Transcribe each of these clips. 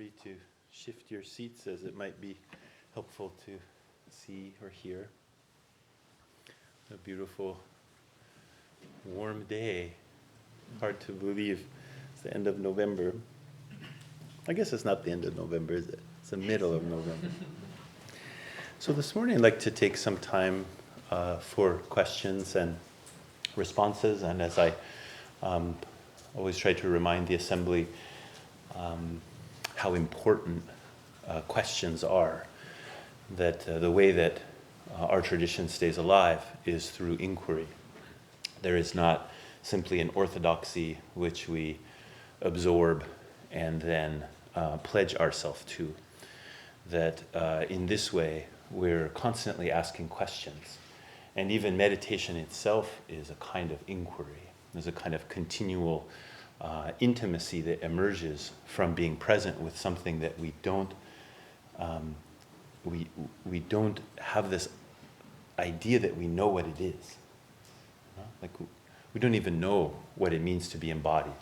free to shift your seats as it might be helpful to see or hear. A beautiful, warm day. Hard to believe it's the end of November. I guess it's not the end of November, is it? It's the middle of November. So this morning I'd like to take some time for questions and responses, and as I always try to remind the assembly how important questions are, that the way that our tradition stays alive is through inquiry. There is not simply an orthodoxy which we absorb and then pledge ourselves to. That in this way we're constantly asking questions. And even meditation itself is a kind of inquiry. There's a kind of continual intimacy that emerges from being present with something that we don't have this idea that we know what it is. Like we don't even know what it means to be embodied.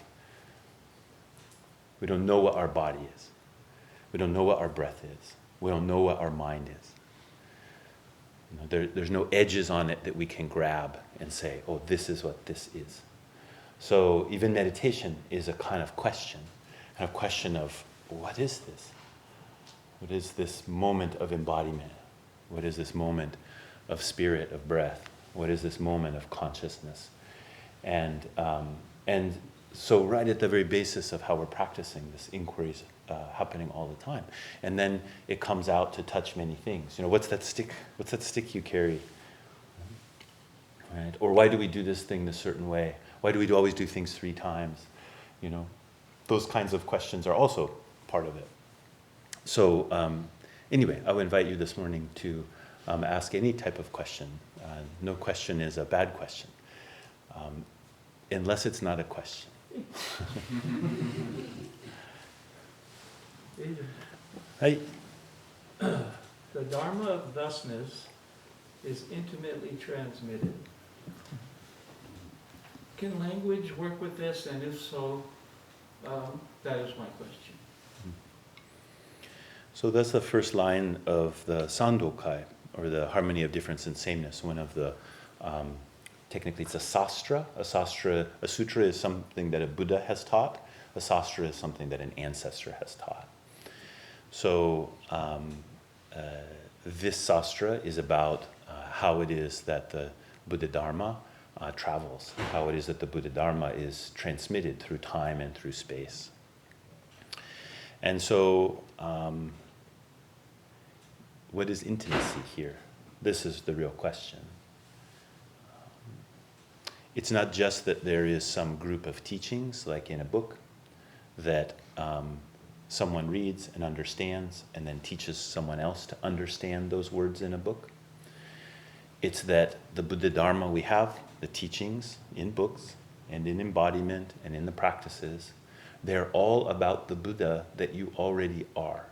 We don't know what our body is. We don't know what our breath is. We don't know what our mind is. There's no edges on it that we can grab and say, oh, this is what this is. So even meditation is a kind of question of what is this? What is this moment of embodiment? What is this moment of spirit, of breath? What is this moment of consciousness? And so right at the very basis of how we're practicing, this inquiry is happening all the time. And then it comes out to touch many things. What's that stick? What's that stick you carry? Right? Or why do we do this thing this certain way? Why do we always do things 3 times? Those kinds of questions are also part of it. So anyway, I would invite you this morning to ask any type of question. No question is a bad question, unless it's not a question. Hey. The Dharma of thusness is intimately transmitted. Can language work with this? And if so, that is my question. So that's the first line of the Sandokai, or the Harmony of Difference and Sameness. One of the, technically it's a sastra. A sutra is something that a Buddha has taught. A sastra is something that an ancestor has taught. So this sastra is about how it is that the Buddha Dharma travels, how it is that the Buddha Dharma is transmitted through time and through space. And so what is intimacy here? This is the real question. It's not just that there is some group of teachings, like in a book, that someone reads and understands and then teaches someone else to understand those words in a book. It's that the Buddha Dharma we have, the teachings in books and in embodiment and in the practices, they're all about the Buddha that you already are.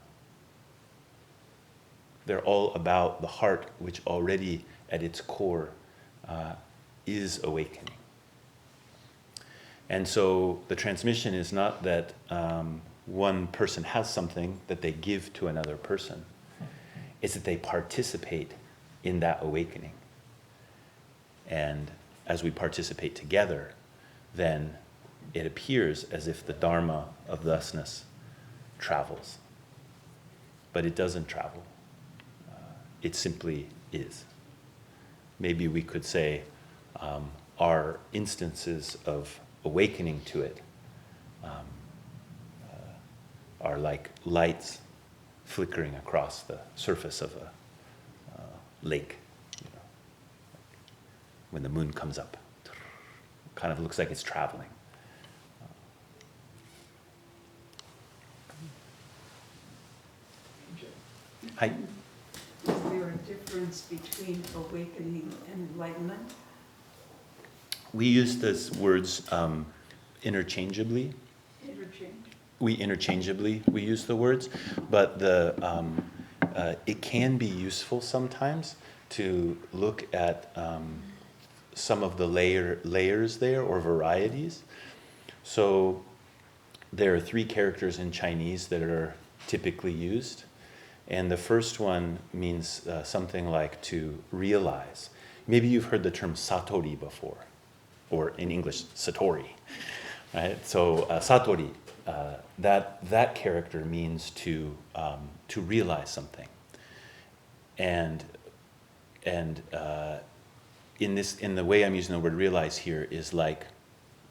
They're all about the heart which already at its core is awakening. And so the transmission is not that one person has something that they give to another person. It's that they participate in that awakening. And as we participate together, then it appears as if the Dharma of thusness travels. But it doesn't travel. It simply is. Maybe we could say our instances of awakening to it are like lights flickering across the surface of a lake. When the moon comes up, it kind of looks like it's traveling. Hi. Is there a difference between awakening and enlightenment? We use those words interchangeably. We use the words, but it can be useful sometimes to look at some of the layers there, or varieties. So there are 3 characters in Chinese that are typically used. And the first one means something like to realize. Maybe you've heard the term satori before, or in English, satori, right? So satori, that character means to realize something. And in the way I'm using the word realize here is like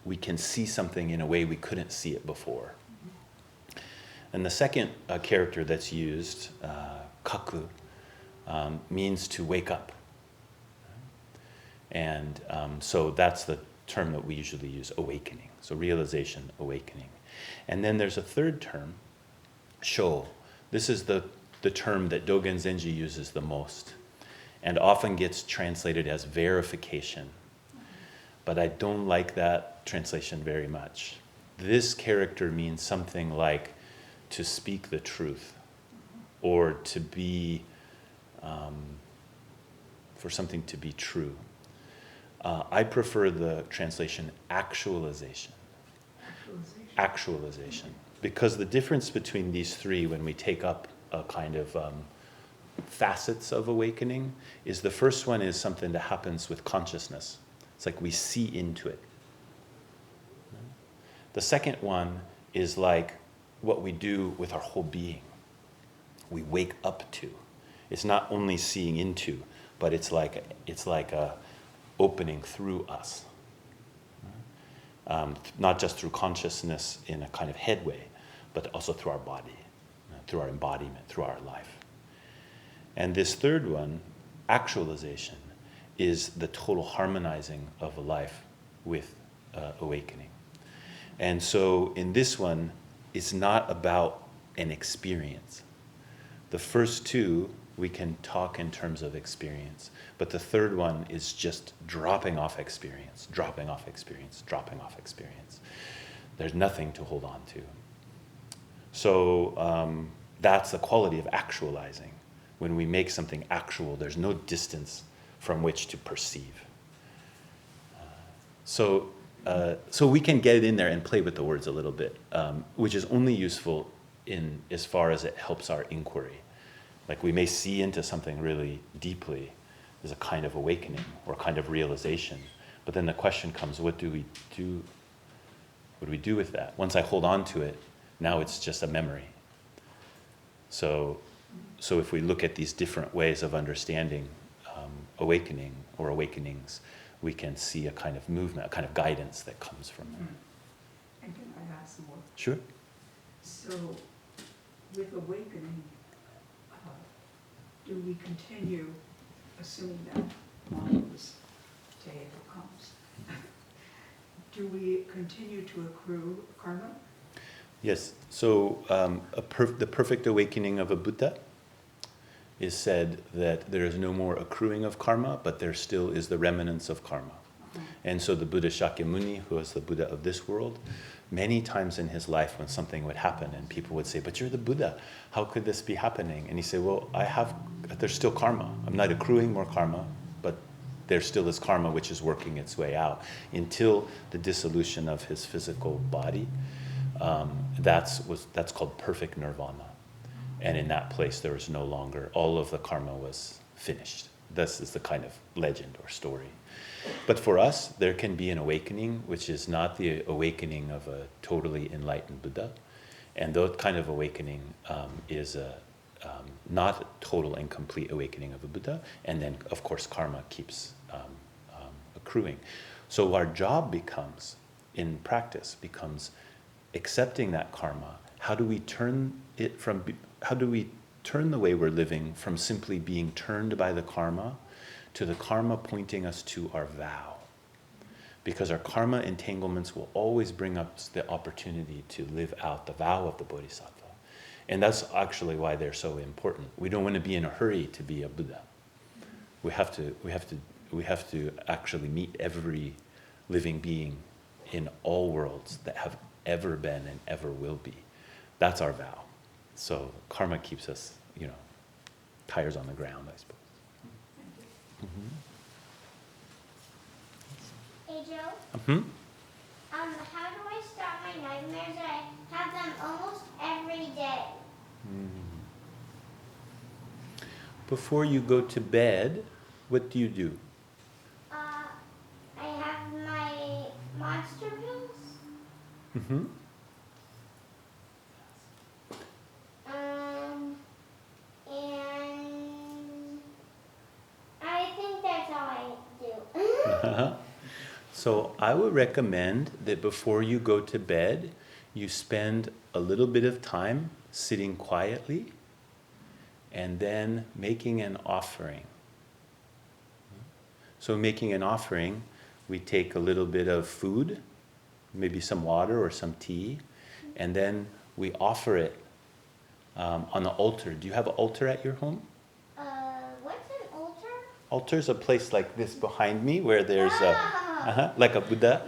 we can see something in a way we couldn't see it before. And the second character that's used, kaku, means to wake up. And so that's the term that we usually use, awakening. So realization, awakening. And then there's a third term, sho. This is the term that Dogen Zenji uses the most and often gets translated as verification. But I don't like that translation very much. This character means something like to speak the truth, or to be, for something to be true. I prefer the translation actualization. Actualization. Because the difference between these three, when we take up a kind of facets of awakening, is the first one is something that happens with consciousness. It's like we see into it. The second one is like what we do with our whole being. We wake up to. It's not only seeing into, but it's like a opening through us. Not just through consciousness in a kind of head way, but also through our body, through our embodiment, through our life. And this third one, actualization, is the total harmonizing of a life with awakening. And so in this one, it's not about an experience. The first two, we can talk in terms of experience. But the third one is just dropping off experience, dropping off experience, dropping off experience. There's nothing to hold on to. So that's the quality of actualizing. When we make something actual, there's no distance from which to perceive. So we can get in there and play with the words a little bit, which is only useful in as far as it helps our inquiry. Like we may see into something really deeply as a kind of awakening or kind of realization, but then the question comes, what do we do? What do we do with that? Once I hold on to it, now it's just a memory. So if we look at these different ways of understanding awakening or awakenings, we can see a kind of movement, a kind of guidance that comes from it. And can I ask more? Sure. So, with awakening, do we continue, assuming that Mama's table comes, do we continue to accrue karma? Yes. So the perfect awakening of a Buddha is said that there is no more accruing of karma, but there still is the remnants of karma. And so the Buddha Shakyamuni, who was the Buddha of this world, many times in his life when something would happen and people would say, but you're the Buddha, how could this be happening? And he said, well, there's still karma. I'm not accruing more karma, but there still is karma which is working its way out until the dissolution of his physical body. That's called perfect nirvana. And in that place, there was no longer, all of the karma was finished. This is the kind of legend or story. But for us, there can be an awakening, which is not the awakening of a totally enlightened Buddha. And that kind of awakening is not a total and complete awakening of a Buddha. And then, of course, karma keeps accruing. So our job becomes, in practice, becomes accepting that karma. How do we turn the way we're living from simply being turned by the karma to the karma pointing us to our vow? Because our karma entanglements will always bring us the opportunity to live out the vow of the Bodhisattva. And that's actually why they're so important. We don't want to be in a hurry to be a Buddha. We have to actually meet every living being in all worlds that have ever been and ever will be. That's our vow. So karma keeps us, tires on the ground, I suppose. Mm-hmm. Hey Joe, Mm-hmm. how do I stop my nightmares? I have them almost every day. Before you go to bed, what do you do? I have my monster pills. Mm-hmm. And I think that's all I do. So I would recommend that before you go to bed, you spend a little bit of time sitting quietly and then making an offering. So making an offering, we take a little bit of food, maybe some water or some tea, and then we offer it on the altar. Do you have an altar at your home? What's an altar? Altar is a place like this behind me where there's like a Buddha.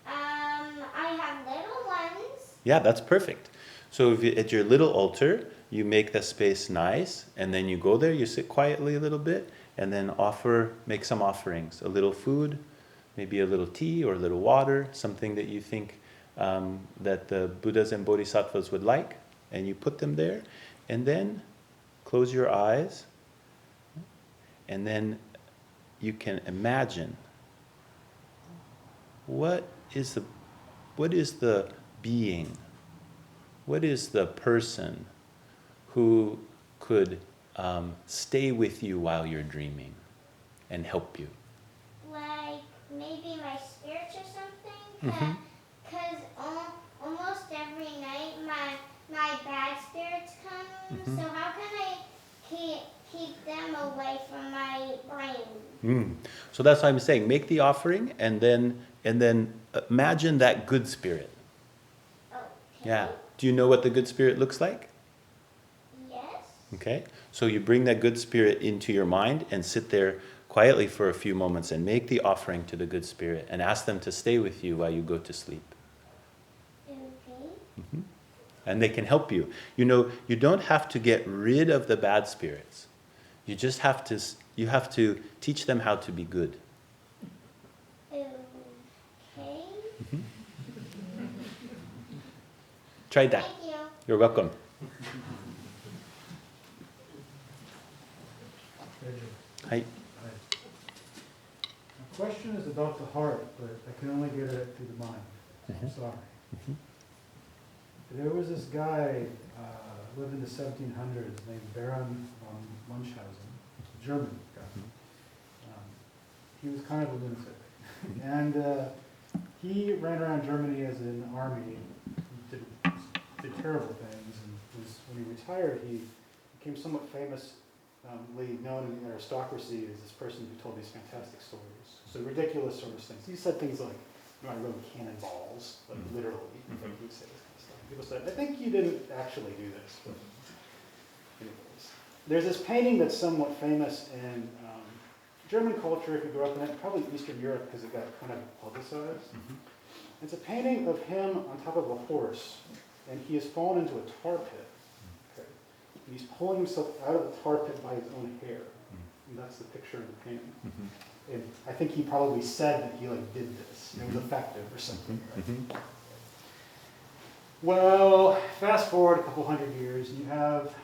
I have little ones. Yeah, that's perfect. So if at your little altar, you make the space nice, and then you go there, you sit quietly a little bit, and then make some offerings. A little food, maybe a little tea or a little water, something that you think that the Buddhas and Bodhisattvas would like, and you put them there, and then close your eyes, and then you can imagine what is the being, what is the person who could stay with you while you're dreaming and help you. Like maybe my spirits or something. Because almost every night my bad spirits come. So how can I keep them away from my brain? So that's why I'm saying make the offering and then imagine that good spirit. Okay. Yeah. Do you know what the good spirit looks like? Yes. Okay. So you bring that good spirit into your mind and sit there quietly for a few moments and make the offering to the good spirit and ask them to stay with you while you go to sleep. Okay. And they can help you. You know, you don't have to get rid of the bad spirits. You just have to teach them how to be good. Okay. Try that. Thank you. You're welcome. Hi. My question is about the heart, but I can only get it through the mind. I'm sorry. There was this guy, lived in the 1700s, named Baron von Munchausen, a German guy. He was kind of a lunatic. And he ran around Germany as an army, did terrible things, and when he retired, he became somewhat famously known in the aristocracy as this person who told these fantastic stories. So ridiculous sort of things. He said things like, I wrote cannonballs, like literally, like he would say this kind of stuff. People said, I think you didn't actually do this. But anyways, there's this painting that's somewhat famous in German culture, if you grew up in it, probably Eastern Europe because it got kind of publicized. It's a painting of him on top of a horse, and he has fallen into a tar pit. Okay. And he's pulling himself out of the tar pit by his own hair. And that's the picture of the painting. And I think he probably said that he did this. It was effective or something. Right? Well, fast forward a couple hundred years, and you have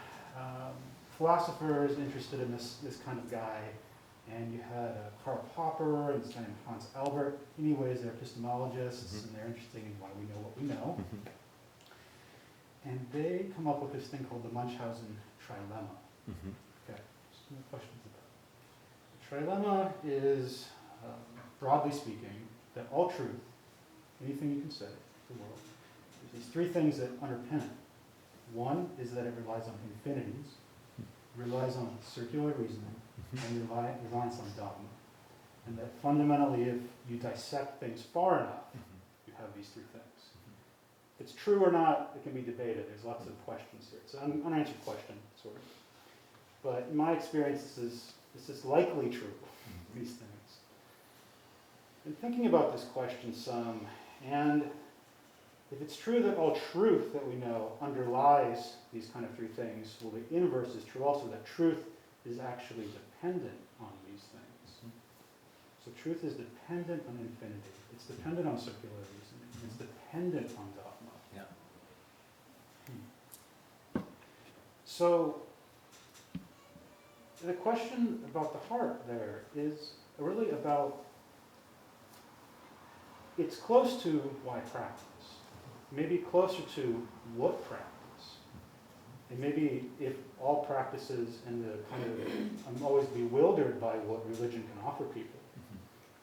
philosophers interested in this kind of guy. And you had Karl Popper and this guy named Hans Albert. Anyways, they're epistemologists, and they're interested in why we know what we know. And they come up with this thing called the Munchausen trilemma. Okay, so no questions about it. The trilemma is, broadly speaking, that all truth, anything you can say to the world, there's these three things that underpin it. One is that it relies on infinities, relies on circular reasoning, and reliance on Dharma. And that fundamentally, if you dissect things far enough, you have these three things. If it's true or not, it can be debated. There's lots of questions here. It's an unanswered question, sort of. But in my experience, this is likely true, these things. Been thinking about this question some, and if it's true that all truth that we know underlies these kind of three things, well, the inverse is true also, that truth is actually dependent on these things. So truth is dependent on infinity. It's dependent on circular reasoning. It's dependent on Dharma. Yeah. So the question about the heart there is really about, it's close to why practice, maybe closer to what practice. And maybe if all practices and the kind of, I'm always bewildered by what religion can offer people.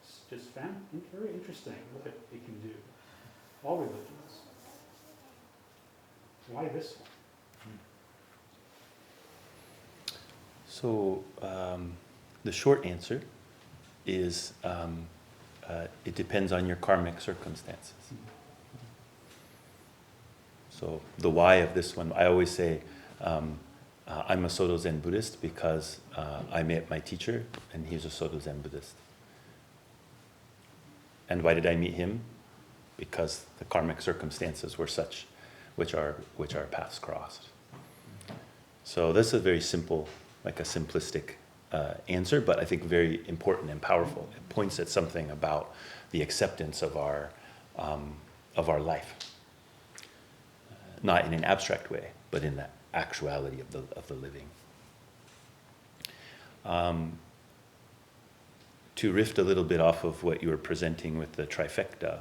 It's just very interesting what it can do. All religions. Why this one? So the short answer is it depends on your karmic circumstances. So the why of this one, I always say, I'm a Soto Zen Buddhist because I met my teacher and he's a Soto Zen Buddhist. And why did I meet him? Because the karmic circumstances were such which our paths crossed. So this is very simple, like a simplistic answer, but I think very important and powerful. It points at something about the acceptance of our life. Not in an abstract way, but in the actuality of the living. To riff a little bit off of what you were presenting with the trilemma.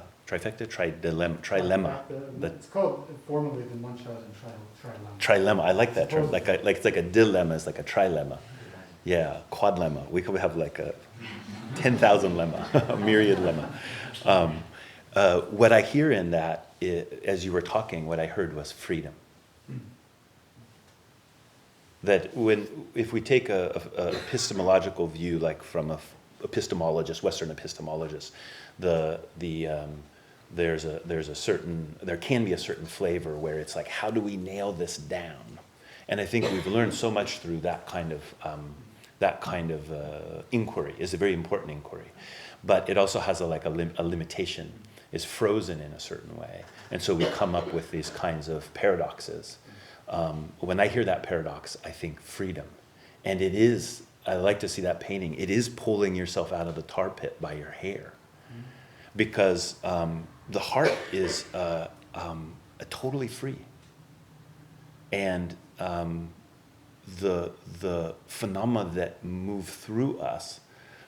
It's called formally the Munchausen trilemma. Trilemma, I like that term. It's like a dilemma, it's like a trilemma. Yeah, quadlemma. We could have like a 10,000 lemma, a myriad lemma. What I hear in that, as you were talking, what I heard was freedom. That if we take a epistemological view, like from a epistemologist, Western epistemologist, there can be a certain flavor where it's like, how do we nail this down? And I think we've learned so much through that kind of inquiry. Is a very important inquiry, but it also has a limitation. Is frozen in a certain way, and so we come up with these kinds of paradoxes. When I hear that paradox, I think freedom, and it is. I like to see that painting. It is pulling yourself out of the tar pit by your hair, because the heart is totally free, and the phenomena that move through us,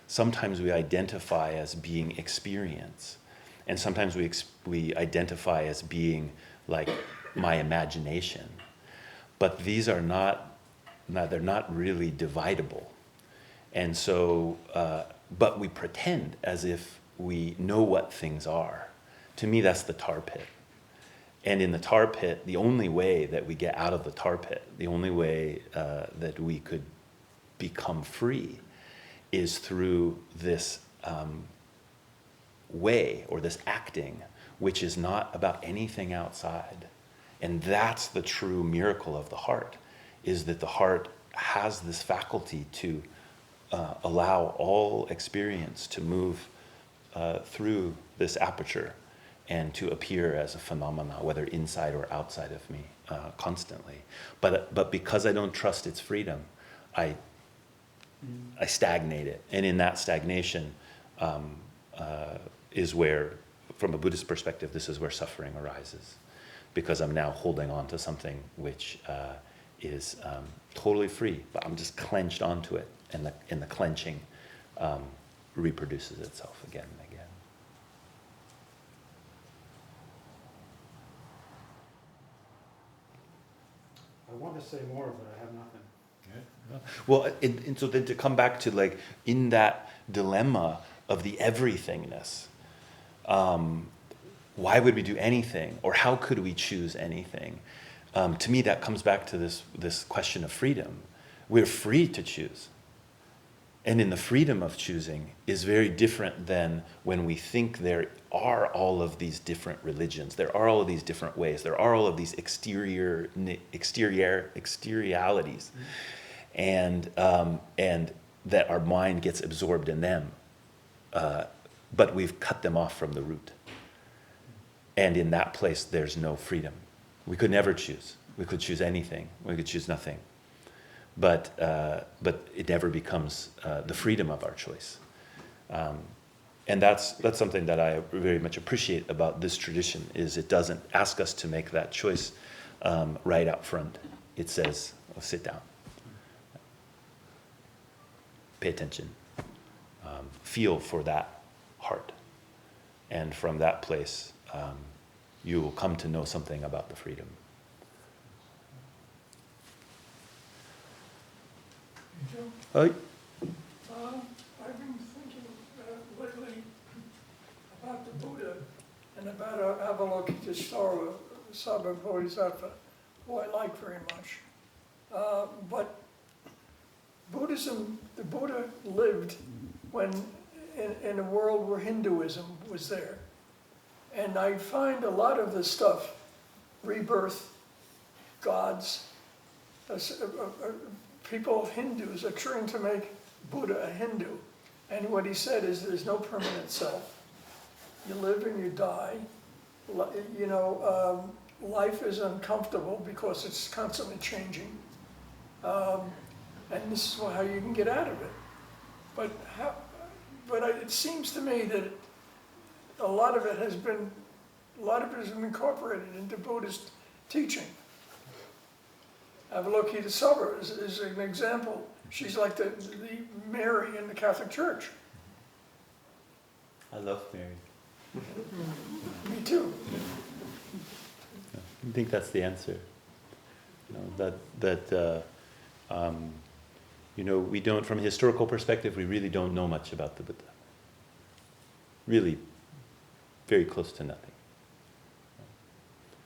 sometimes we identify as being experience, and sometimes we identify as being like my imagination, but these are they're not really dividable, and so but we pretend as if we know what things are. To me, that's the tar pit. And in the tar pit, the only way that we get out of the tar pit, the only way that we could become free is through this way, or this acting, which is not about anything outside. And that's the true miracle of the heart, is that the heart has this faculty to allow all experience to move through this aperture and to appear as a phenomena, whether inside or outside of me, constantly. But because I don't trust its freedom, I stagnate it. And in that stagnation is where, from a Buddhist perspective, this is where suffering arises. Because I'm now holding on to something which is totally free, but I'm just clenched onto it, and the clenching reproduces itself again and again. I want to say more, but I have nothing. Well, and so then to come back to like in that dilemma of the everythingness, why would we do anything, or how could we choose anything? To me, that comes back to this question of freedom. We're free to choose. And in the freedom of choosing is very different than when we think there are all of these different religions, there are all of these different ways, there are all of these exteriorities, and that our mind gets absorbed in them, but we've cut them off from the root. And in that place, there's no freedom. We could never choose. We could choose anything. We could choose nothing. But it never becomes the freedom of our choice. And that's something that I very much appreciate about this tradition, is it doesn't ask us to make that choice right out front. It says, sit down. Pay attention. Feel for that heart. And from that place, you will come to know something about the freedom. I've been thinking lately about the Buddha and about Avalokiteshvara, Sabha Bodhisattva, who I like very much. But Buddhism, the Buddha lived when in a world where Hinduism was there. And I find a lot of the stuff, rebirth, gods, people, Hindus, are trying to make Buddha a Hindu. And what he said is there's no permanent self. You live and you die. You know, life is uncomfortable because it's constantly changing. And this is how you can get out of it. But it seems to me that a lot of it has been incorporated into Buddhist teaching. Avalokiteshvara is an example. She's like the Mary in the Catholic Church. I love Mary. Me too. I think that's the answer. We don't, from a historical perspective, we really don't know much about the Buddha. Really, very close to nothing.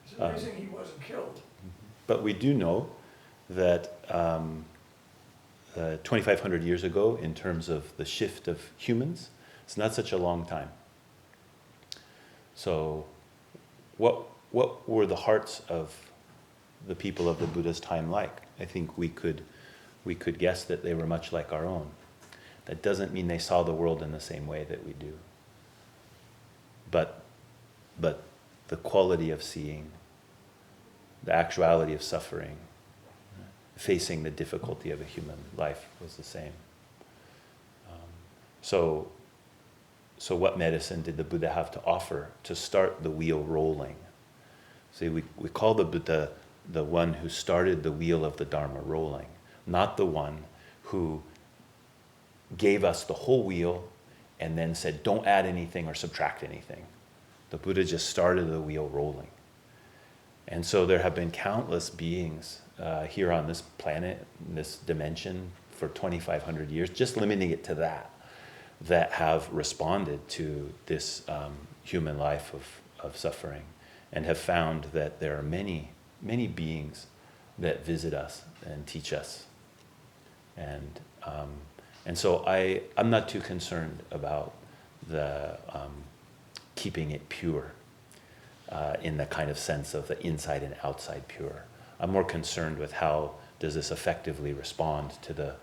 It's amazing he wasn't killed. But we do know that 2,500 years ago, in terms of the shift of humans, it's not such a long time. So, what were the hearts of the people of the Buddha's time like? I think we could guess that they were much like our own. That doesn't mean they saw the world in the same way that we do. But the quality of seeing, the actuality of suffering, facing the difficulty of a human life was the same. So what medicine did the Buddha have to offer to start the wheel rolling? See, we call the Buddha the one who started the wheel of the Dharma rolling, not the one who gave us the whole wheel and then said, don't add anything or subtract anything. The Buddha just started the wheel rolling. And so there have been countless beings here on this planet, in this dimension, for 2,500 years, just limiting it to that have responded to this human life of suffering, and have found that there are many, many beings that visit us and teach us. And so I'm not too concerned about the keeping it pure in the kind of sense of the inside and outside pure. I'm more concerned with how does this effectively respond to the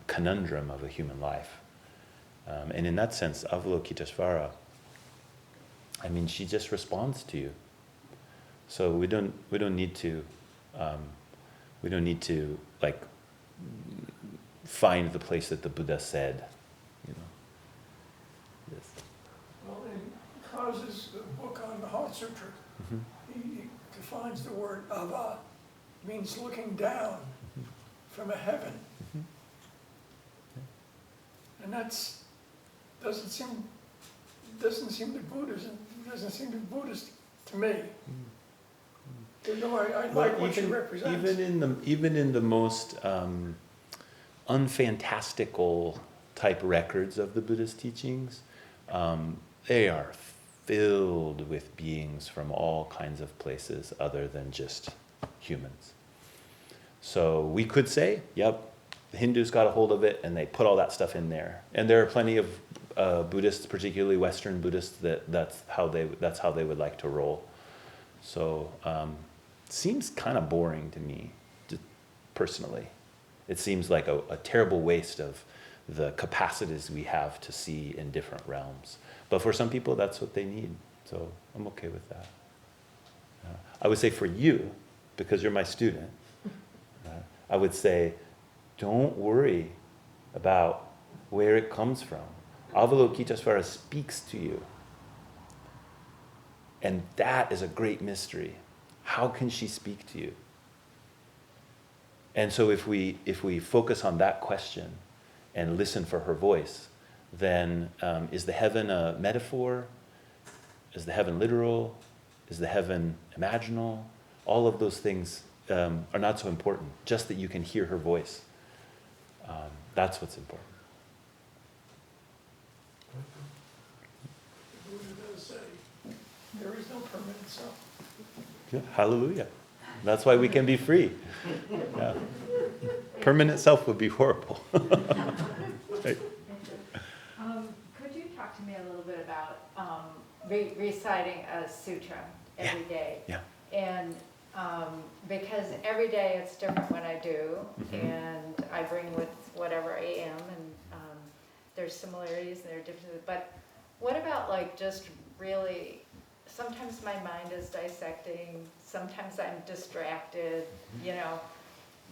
conundrum of a human life. And in that sense, Avalokiteshvara, I mean, she just responds to you. So we don't need to like find the place that the Buddha said, you know. Yes. Well, in Kaz's book on the Heart Sutra, he defines the word ava, means looking down from a heaven. And that's doesn't seem Buddhist to me. Even though I like what she represents. Even in the most unfantastical type records of the Buddhist teachings, they are filled with beings from all kinds of places other than just humans. So we could say, yep, the Hindus got a hold of it and they put all that stuff in there. And there are plenty of Buddhists, particularly Western Buddhists, that's how they would like to roll. So it seems kind of boring to me, personally. It seems like a terrible waste of the capacities we have to see in different realms. But for some people, that's what they need. So I'm okay with that. I would say for you, because you're my student, I would say, don't worry about where it comes from. Avalokiteshvara speaks to you. And that is a great mystery. How can she speak to you? And so if we focus on that question and listen for her voice, then is the heaven a metaphor? Is the heaven literal? Is the heaven imaginal? All of those things are not so important, just that you can hear her voice. That's what's important. The Buddha does say, there is no permanent self. Yeah, hallelujah. That's why we can be free. Yeah. Permanent self would be horrible. Right? Could you talk to me a little bit about reciting a sutra every day? Yeah. And because every day it's different what I do, and I bring with whatever I am, and there's similarities and there are differences. But what about like just really, sometimes my mind is dissecting, sometimes I'm distracted, you know,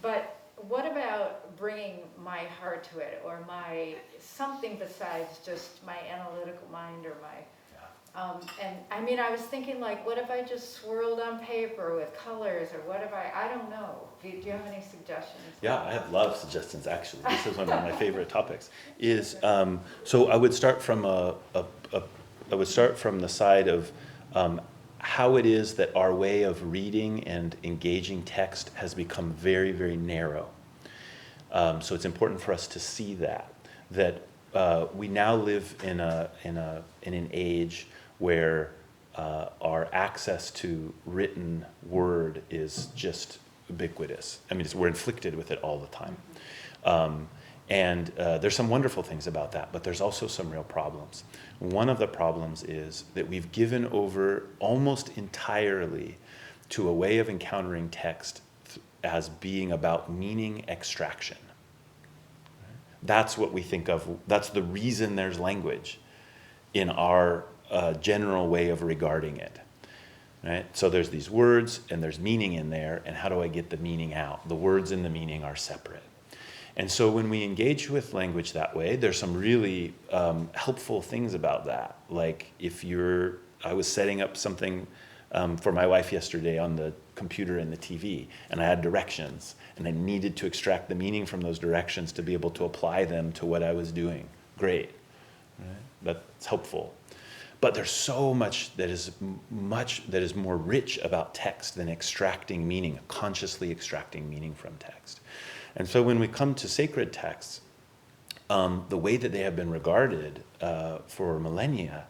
but what about bringing my heart to it, or my something besides just my analytical mind, or my and I mean, I was thinking, like, what if I just swirled on paper with colors, or what if I don't know. Do you have any suggestions? Yeah, I have a lot of suggestions, actually. This is one of my favorite topics. So I would start from the side of how it is that our way of reading and engaging text has become very, very narrow. So it's important for us to see that we now live in an age where our access to written word is just ubiquitous. I mean, we're inflicted with it all the time. And there's some wonderful things about that, but there's also some real problems. One of the problems is that we've given over almost entirely to a way of encountering text as being about meaning extraction. That's what we think of. That's the reason there's language in our general way of regarding it. Right? So there's these words and there's meaning in there, and how do I get the meaning out? The words and the meaning are separate. And so when we engage with language that way, there's some really helpful things about that. Like I was setting up something for my wife yesterday on the computer and the TV, and I had directions, and I needed to extract the meaning from those directions to be able to apply them to what I was doing. Great. Right? That's helpful. But there's so much that is more rich about text than extracting meaning, consciously extracting meaning from text. And so when we come to sacred texts, the way that they have been regarded for millennia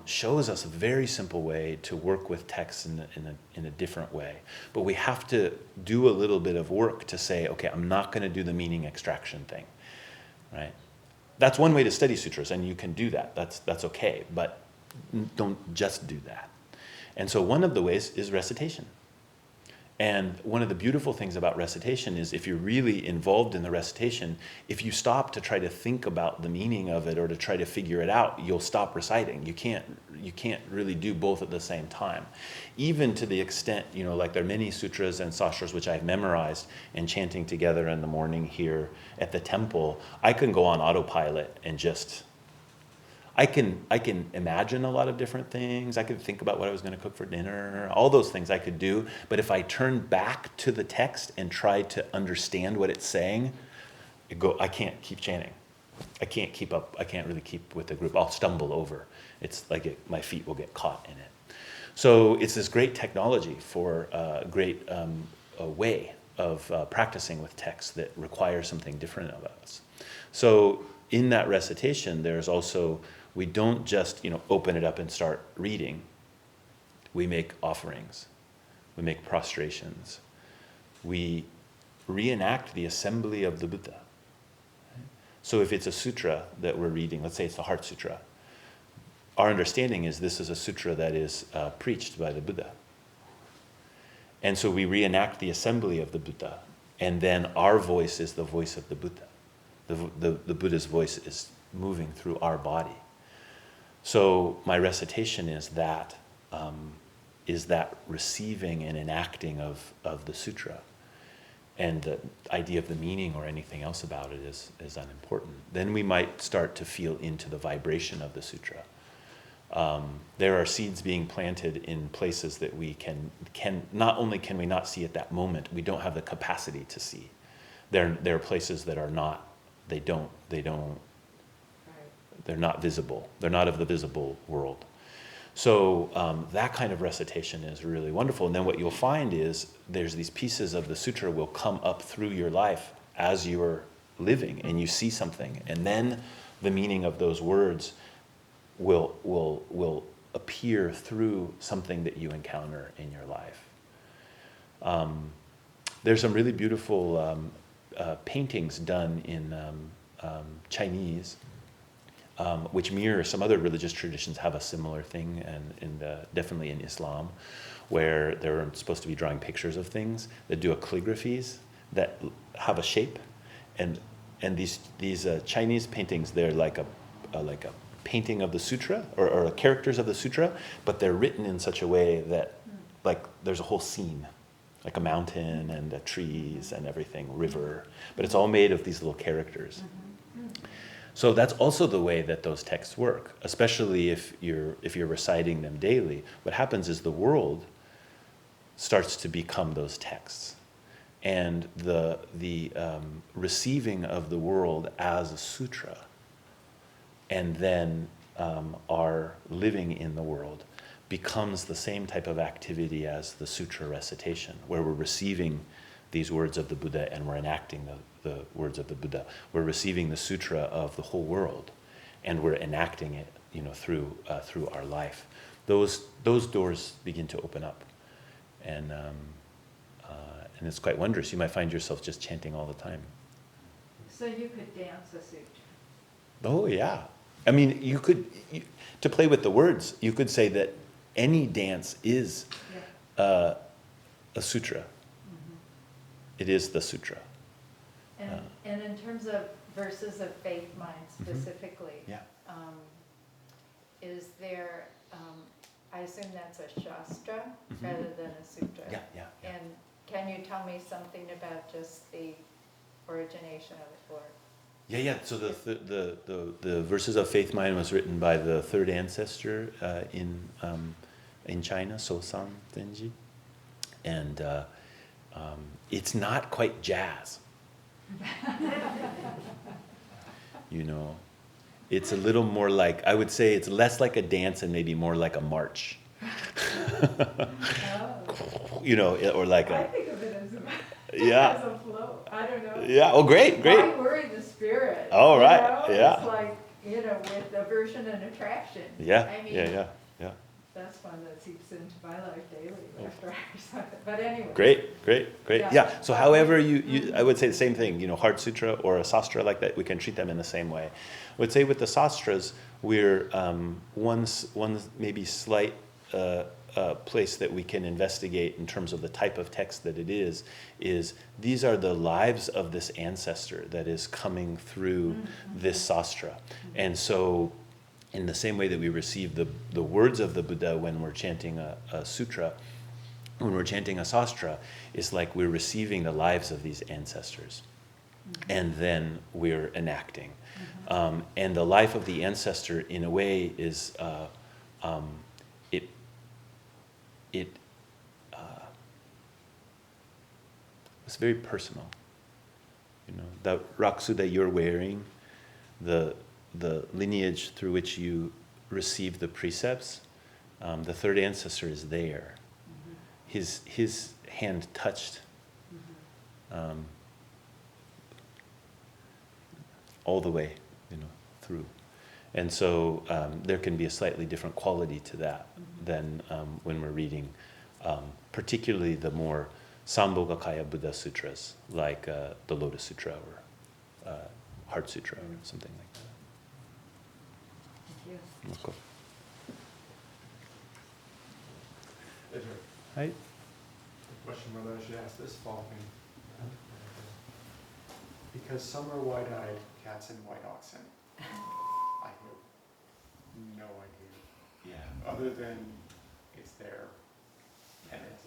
shows us a very simple way to work with text in a different way. But we have to do a little bit of work to say, okay, I'm not going to do the meaning extraction thing, right? That's one way to study sutras, and you can do that. That's okay, but don't just do that. And so one of the ways is recitation. And one of the beautiful things about recitation is if you're really involved in the recitation, if you stop to try to think about the meaning of it or to try to figure it out, you'll stop reciting. You can't really do both at the same time. Even to the extent, like there are many sutras and sastras which I've memorized, and chanting together in the morning here at the temple, I can go on autopilot and just I can imagine a lot of different things. I could think about what I was going to cook for dinner, all those things I could do. But if I turn back to the text and try to understand what it's saying, I can't keep chanting. I can't keep up. I can't really keep with the group. I'll stumble over. It's like my feet will get caught in it. So it's this great technology for a great way of practicing with text that requires something different of us. So in that recitation, there's also, we don't just open it up and start reading. We make offerings. We make prostrations. We reenact the assembly of the Buddha. So if it's a sutra that we're reading, let's say it's the Heart Sutra, our understanding is this is a sutra that is preached by the Buddha. And so we reenact the assembly of the Buddha, and then our voice is the voice of the Buddha. The Buddha's voice is moving through our body. So my recitation is that receiving and enacting of the sutra. And the idea of the meaning or anything else about it is unimportant. Then we might start to feel into the vibration of the sutra. There are seeds being planted in places that we can not only can we not see at that moment, we don't have the capacity to see. There are places that are not, they're not visible. They're not of the visible world. So that kind of recitation is really wonderful. And then what you'll find is there's these pieces of the sutra will come up through your life as you're living and you see something. And then the meaning of those words will appear through something that you encounter in your life. There's some really beautiful paintings done in Chinese, which mirror some other religious traditions have a similar thing, and definitely in Islam, where they're supposed to be drawing pictures of things that do calligraphies that have a shape, and these Chinese paintings, they're like a painting of the sutra or characters of the sutra, but they're written in such a way that like there's a whole scene, like a mountain and the trees and everything, river, but it's all made of these little characters. So that's also the way that those texts work, especially if you're reciting them daily. What happens is the world starts to become those texts, and the receiving of the world as a sutra, and then our living in the world becomes the same type of activity as the sutra recitation, where we're receiving these words of the Buddha and we're enacting the words of the Buddha. We're receiving the sutra of the whole world and we're enacting it, through our life. Those doors begin to open up, and it's quite wondrous. You might find yourself just chanting all the time. So you could dance a sutra. Oh yeah, I mean, to play with the words, you could say that any dance is a sutra. Mm-hmm. It is the sutra. And in terms of verses of faith mind specifically, Yeah. is there, I assume that's a shastra rather than a sutra? Yeah. And can you tell me something about just the origination of it? Or Yeah. So the verses of faith mind was written by the third ancestor in China, Sosan Zenji, and it's not quite jazz. It's a little more like, I would say it's less like a dance and maybe more like a march. Or like I think of it as yeah. as a flow. I don't know. Yeah. Oh, great. I worry the spirit. Oh, right. Yeah. It's like, with aversion and attraction. Yeah. I mean, Yeah. that's one that seeps into my life daily after I recite it. But anyway. Great. Yeah. Yeah. So however I would say the same thing, Heart Sutra or a Sastra like that, we can treat them in the same way. I would say with the Sastras, we're one maybe slight place that we can investigate in terms of the type of text that it is these are the lives of this ancestor that is coming through this Sastra. And so in the same way that we receive the words of the Buddha when we're chanting a sutra, when we're chanting a sastra, it's like we're receiving the lives of these ancestors. And then we're enacting. And the life of the ancestor, in a way, is it's very personal. The raksu that you're wearing, the lineage through which you receive the precepts, the third ancestor is there. His hand touched all the way, through. And so there can be a slightly different quality to that than when we're reading, particularly the more Sambhogakaya Buddha sutras, like the Lotus Sutra or Heart Sutra or something like that. Thank you. Okay. Hi. The question whether I should ask this following. Because some are white-eyed cats and white oxen. I have no idea. Yeah. Other than it's there. And it's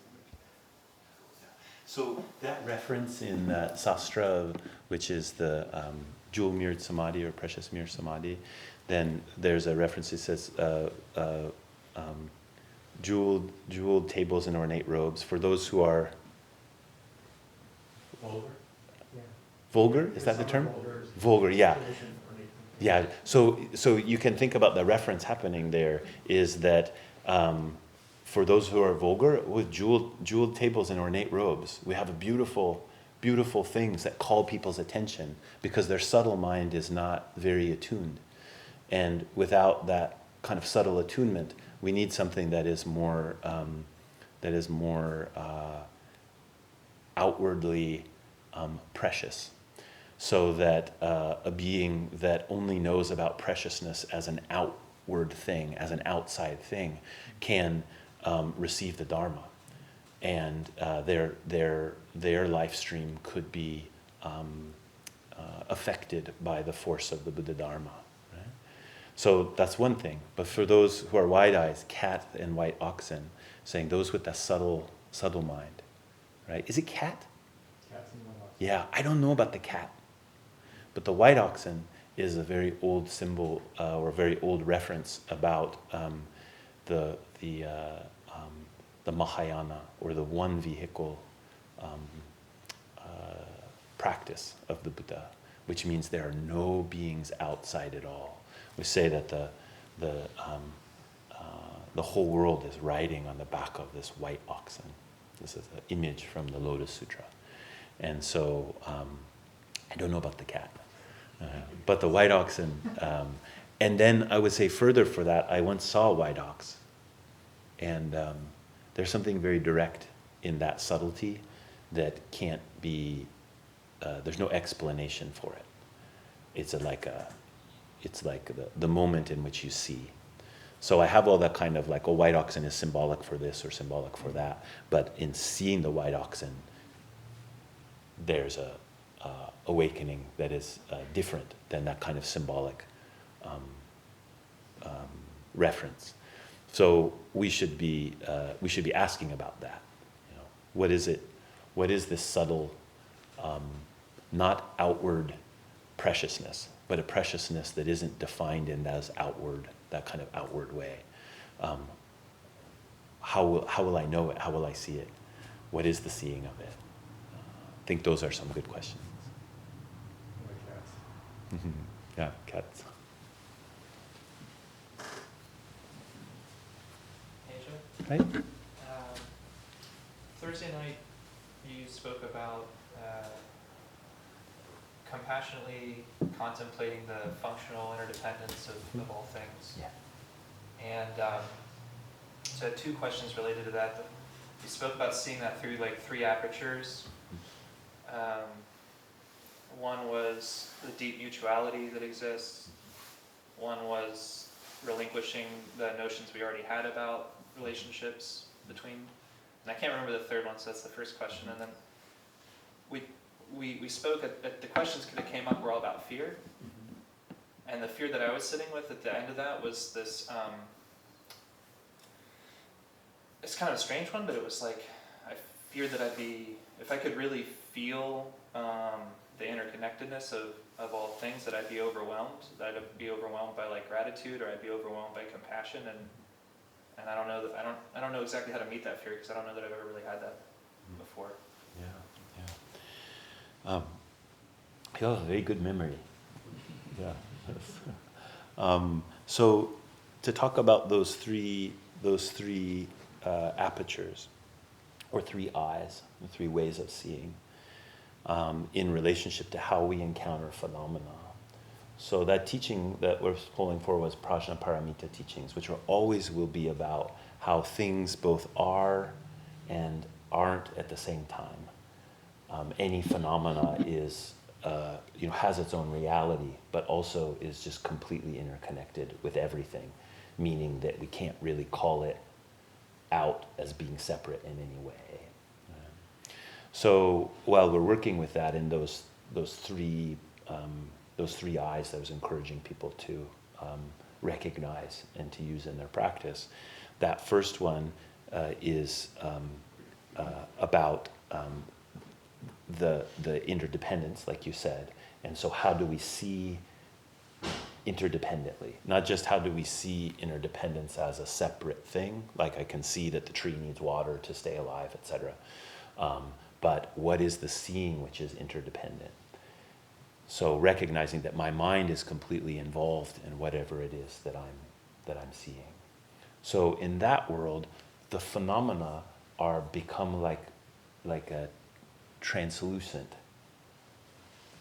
So that reference in that Sastra, which is the jewel mirrored samadhi or precious mirror samadhi, then there's a reference that says, jeweled tables and ornate robes for those who are Vulgar? Yeah. vulgar. Is that the term? Vulgar. Vulgar, yeah. Tradition, ornate. Yeah, so you can think about the reference happening there is that for those who are vulgar, with jeweled tables and ornate robes, we have a beautiful things that call people's attention because their subtle mind is not very attuned. And without that kind of subtle attunement, we need something that is more outwardly precious. So that a being that only knows about preciousness as an outward thing, as an outside thing, can receive the Dharma, and their life stream could be affected by the force of the Buddha Dharma. Right? So that's one thing. But for those who are wide eyes, cat and white oxen, saying those with the subtle mind, right? Is it cat? Cats and white oxen. Yeah, I don't know about the cat. But the white oxen is a very old symbol or a very old reference about the Mahayana, or the one vehicle practice of the Buddha, which means there are no beings outside at all. We say that the whole world is riding on the back of this white oxen. This is an image from the Lotus Sutra. And so I don't know about the cat. But the white oxen, and then I would say further for that, I once saw a white ox, and there's something very direct in that subtlety that can't be, there's no explanation for it. It's like the moment in which you see. So I have all that kind of like, white oxen is symbolic for this or symbolic for that, but in seeing the white oxen, there's a awakening that is different than that kind of symbolic reference. So we should be asking about that. You know, what is it? What is this subtle, not outward preciousness, but a preciousness that isn't defined in as outward, that kind of outward way? How will I know it? How will I see it? What is the seeing of it? I think those are some good questions. Like cats. Yeah, cats. Hey, Joe. Right? Thursday night, you spoke about compassionately contemplating the functional interdependence of all things. Yeah. And so I had two questions related to that. You spoke about seeing that through like three apertures. One was the deep mutuality that exists. One was relinquishing the notions we already had about relationships between. And I can't remember the third one, so that's the first question. And then we spoke at the questions that came up were all about fear. And the fear that I was sitting with at the end of that was this, it's kind of a strange one, but it was like, I feared that if I could really feel the interconnectedness of all things, that I'd be overwhelmed. That I'd be overwhelmed by like gratitude, or I'd be overwhelmed by compassion, and I don't know I don't know exactly how to meet that fear, because I don't know that I've ever really had that before. Yeah. You have a very good memory. Yeah. So to talk about those three apertures, or three eyes, the three ways of seeing, in relationship to how we encounter phenomena. So that teaching that we're pulling for was Prajnaparamita teachings, which always will be about how things both are and aren't at the same time. Any phenomena is, has its own reality, but also is just completely interconnected with everything, meaning that we can't really call it out as being separate in any way. So while we're working with that in those three eyes that I was encouraging people to recognize and to use in their practice, that first one is about the interdependence, like you said. And so how do we see interdependently. Not just how do we see interdependence as a separate thing, like I can see that the tree needs water to stay alive, etc. But what is the seeing which is interdependent? So recognizing that my mind is completely involved in whatever it is that I'm seeing. So in that world, the phenomena are become like a translucent.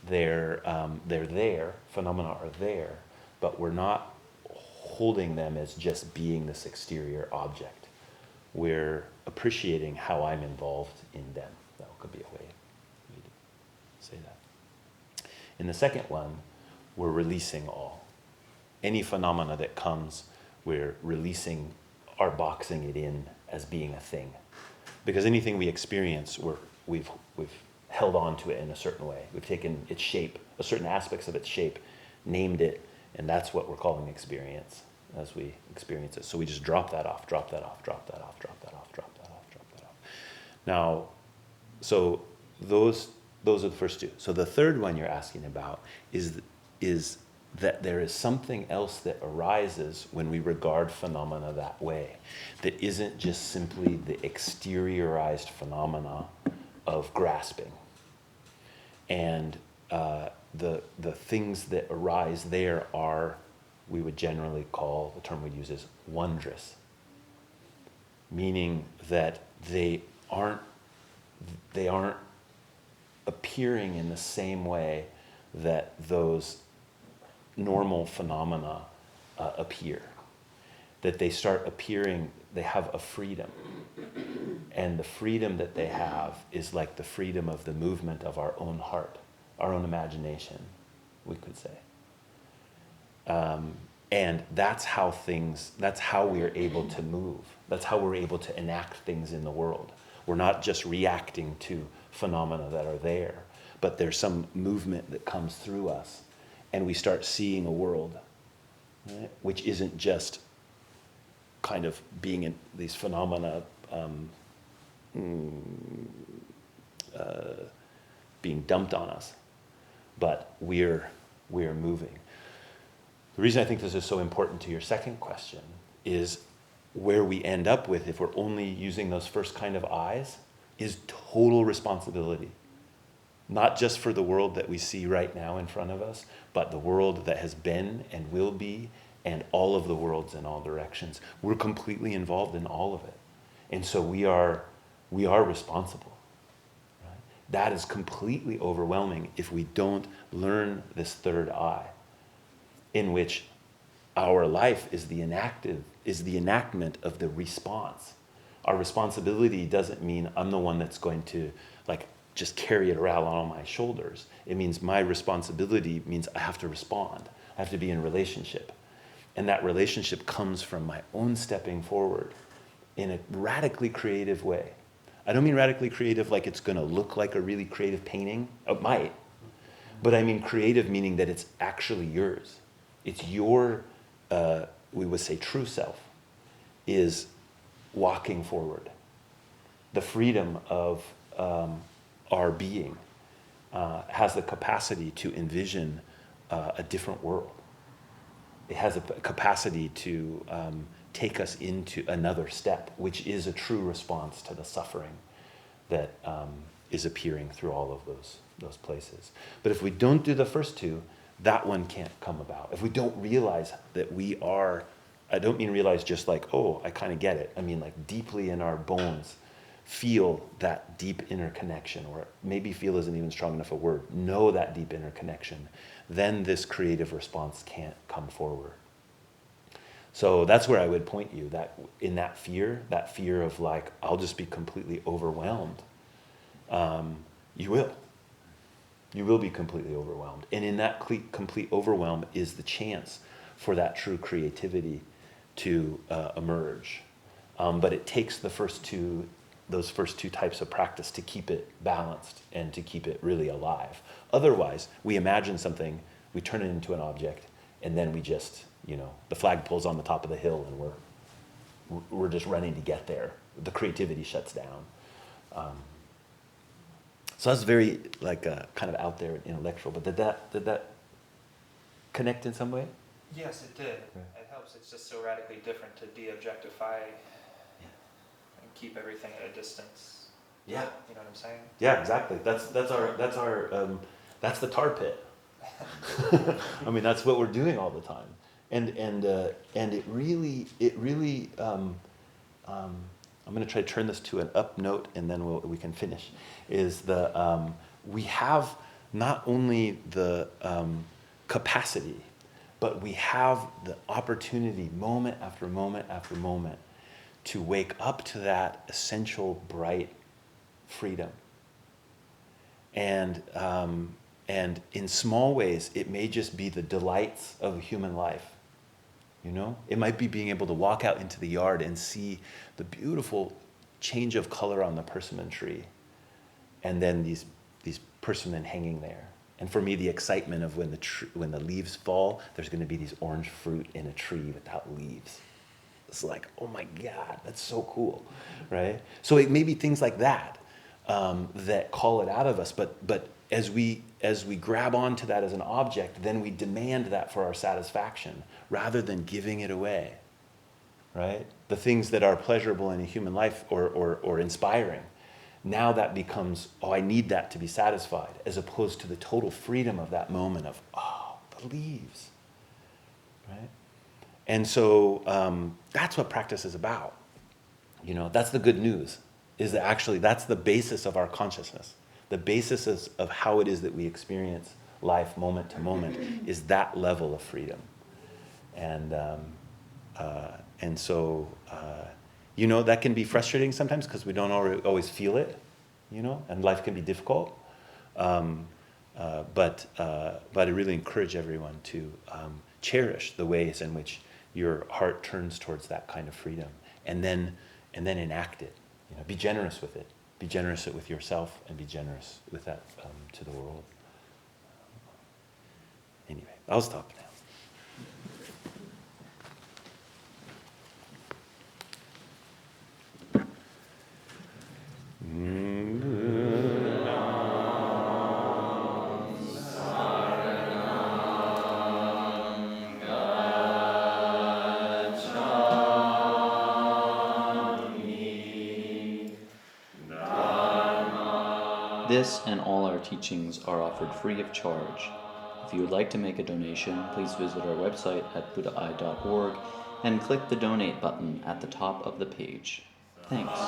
They're there, phenomena are there, but we're not holding them as just being this exterior object. We're appreciating how I'm involved in them. That could be a way to say that. In the second one, we're releasing all. Any phenomena that comes, we're releasing or boxing it in as being a thing. Because anything we experience, we've held on to it in a certain way. We've taken its shape, certain aspects of its shape, named it, and that's what we're calling experience as we experience it. So we just drop that off, drop that off, drop that off, drop that off, drop that off, drop that off. Now, so those are the first two. So the third one you're asking about is that there is something else that arises when we regard phenomena that way, that isn't just simply the exteriorized phenomena of grasping. And the things that arise there are, we would generally call, the term we use is wondrous, meaning that they aren't appearing in the same way that those normal phenomena appear. That they start appearing, they have a freedom. And the freedom that they have is like the freedom of the movement of our own heart, our own imagination, we could say. And that's how we are able to move. That's how we're able to enact things in the world. We're not just reacting to phenomena that are there, but there's some movement that comes through us, and we start seeing a world, right, which isn't just kind of being in these phenomena being dumped on us, but we're moving. The reason I think this is so important to your second question is where we end up with, if we're only using those first kind of eyes, is total responsibility. Not just for the world that we see right now in front of us, but the world that has been and will be, and all of the worlds in all directions. We're completely involved in all of it. And so we are responsible. Right? That is completely overwhelming if we don't learn this third eye, in which our life is the enactment of the response. Our responsibility doesn't mean I'm the one that's going to just carry it around on my shoulders. It means my responsibility means I have to respond. I have to be in relationship. And that relationship comes from my own stepping forward in a radically creative way. I don't mean radically creative like it's going to look like a really creative painting. It might. But I mean creative meaning that it's actually yours. It's your, we would say, true self is walking forward. The freedom of our being has the capacity to envision a different world. It has a capacity to take us into another step, which is a true response to the suffering that is appearing through all of those places. But if we don't do the first two, that one can't come about. If we don't realize that we are, I don't mean realize just like, oh, I kind of get it. I mean like deeply in our bones, feel that deep interconnection, or maybe feel isn't even strong enough a word, know that deep interconnection, then this creative response can't come forward. So that's where I would point you, that in that fear of like, I'll just be completely overwhelmed, you will be completely overwhelmed. And in that complete overwhelm is the chance for that true creativity to emerge. But it takes those first two types of practice to keep it balanced and to keep it really alive. Otherwise, we imagine something, we turn it into an object, and then we just, the flagpole's on the top of the hill and we're just running to get there. The creativity shuts down. So that's very kind of out there and intellectual, but did that connect in some way? Yes, it did. Right. It helps. It's just so radically different to de-objectify and keep everything at a distance. Yeah. You know what I'm saying? Yeah, exactly. That's the tar pit. I mean, that's what we're doing all the time, and it really I'm going to try to turn this to an up note, and then we can finish. Is we have not only the capacity, but we have the opportunity, moment after moment after moment, to wake up to that essential bright freedom. And in small ways, it may just be the delights of human life. You know, it might be being able to walk out into the yard and see the beautiful change of color on the persimmon tree, and then these persimmon hanging there. And for me, the excitement of when the leaves fall, there's going to be these orange fruit in a tree without leaves. It's like, oh my God, that's so cool, right? So it may be things like that that call it out of us. But as we grab onto that as an object, then we demand that for our satisfaction rather than giving it away, right? The things that are pleasurable in a human life or inspiring. Now that becomes, oh, I need that to be satisfied, as opposed to the total freedom of that moment of, oh, the leaves, right? And so that's what practice is about. You know, that's the good news, is that actually that's the basis of our consciousness. The basis of how it is that we experience life moment to moment is that level of freedom. And so, you know, that can be frustrating sometimes because we don't always feel it, you know, and life can be difficult. But I really encourage everyone to cherish the ways in which your heart turns towards that kind of freedom, and then enact it. You know, be generous with it. Be generous with yourself, and be generous with that to the world. Anyway, I'll stop now. This and all our teachings are offered free of charge. If you would like to make a donation, please visit our website at buddhaeye.org and click the donate button at the top of the page. Thanks.